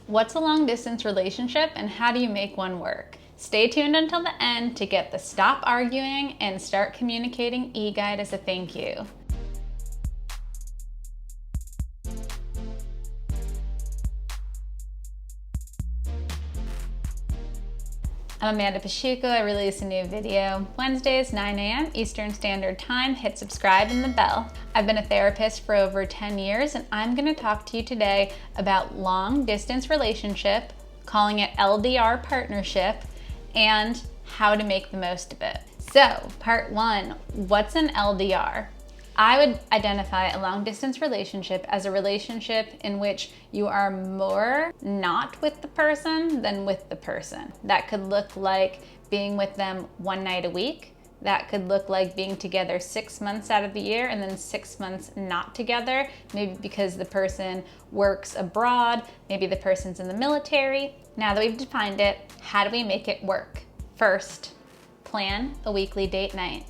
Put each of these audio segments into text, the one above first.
What's a long distance relationship and how do you make one work? Stay tuned until the end to get the stop arguing and start communicating e-guide as a thank you. I'm Amanda Pachuco. I release a new video Wednesdays, 9 a.m. Eastern Standard Time. Hit subscribe and the bell. I've been a therapist for over 10 years, and I'm going to talk to you today about long distance relationship, calling it LDR partnership, and how to make the most of it. So, part one, what's an LDR? I would identify a long distance relationship as a relationship in which you are more not with the person than with the person. That could look like being with them one night a week. That could look like being together 6 months out of the year and then 6 months not together, maybe because the person works abroad, maybe the person's in the military. Now that we've defined it, how do we make it work? First, plan a weekly date night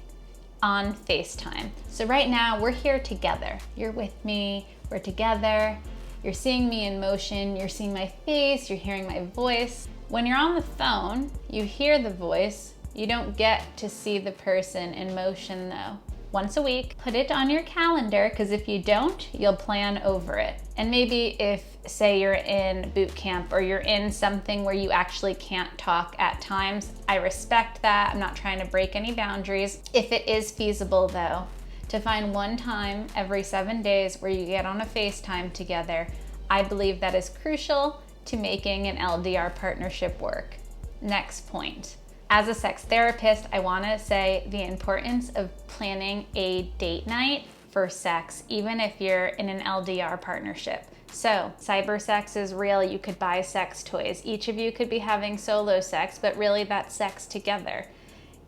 on FaceTime. So right now we're here together. You're with me, we're together. You're seeing me in motion, you're seeing my face, you're hearing my voice. When you're on the phone, you hear the voice, you don't get to see the person in motion though. Once a week, put it on your calendar, because if you don't, you'll plan over it. And maybe if, say, you're in boot camp or you're in something where you actually can't talk at times, I respect that. I'm not trying to break any boundaries. If it is feasible though, to find one time every 7 days where you get on a FaceTime together, I believe that is crucial to making an LDR partnership work. Next point. As a sex therapist, I want to say the importance of planning a date night for sex, even if you're in an LDR partnership. So, cyber sex is real. You could buy sex toys. Each of you could be having solo sex, but really that's sex together.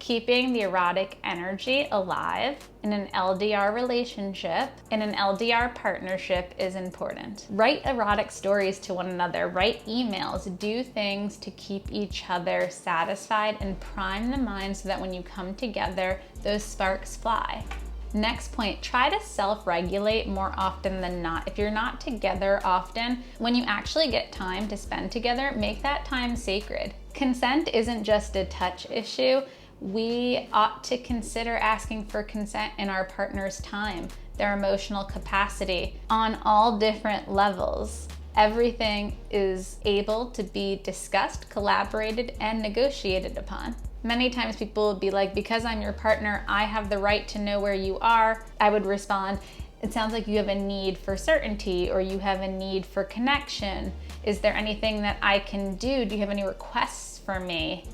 Keeping the erotic energy alive in an LDR relationship, in an LDR partnership is important. Write erotic stories to one another, write emails, do things to keep each other satisfied and prime the mind so that when you come together, those sparks fly. Next point, try to self-regulate more often than not. If you're not together often, when you actually get time to spend together, make that time sacred. Consent isn't just a touch issue. We ought to consider asking for consent in our partner's time, their emotional capacity, on all different levels. Everything is able to be discussed, collaborated, and negotiated upon. Many times people will be like, because I'm your partner, I have the right to know where you are. I would respond, it sounds like you have a need for certainty or you have a need for connection. Is there anything that I can do? Do you have any requests for me?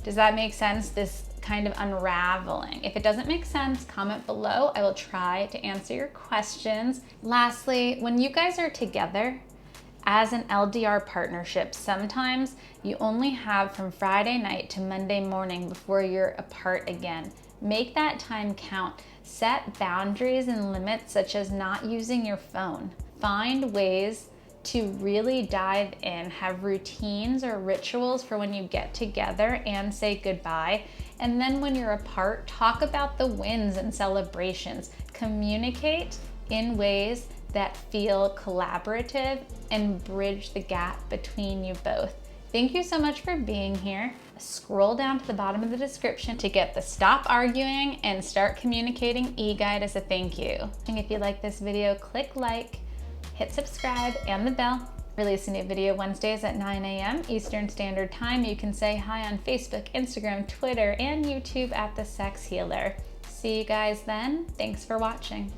Does that make sense? This kind of unraveling. If it doesn't make sense, comment below. I will try to answer your questions. Lastly, when you guys are together as an LDR partnership, sometimes you only have from Friday night to Monday morning before you're apart again. Make that time count. Set boundaries and limits such as not using your phone. Find ways to really dive in, have routines or rituals for when you get together and say goodbye. And then when you're apart, talk about the wins and celebrations. Communicate in ways that feel collaborative and bridge the gap between you both. Thank you so much for being here. Scroll down to the bottom of the description to get the stop arguing and start communicating e-guide as a thank you. And if you like this video, click like, hit subscribe and the bell. Release a new video Wednesdays at 9 a.m. Eastern Standard Time. You can say hi on Facebook, Instagram, Twitter, and YouTube at The Sex Healer. See you guys then. Thanks for watching.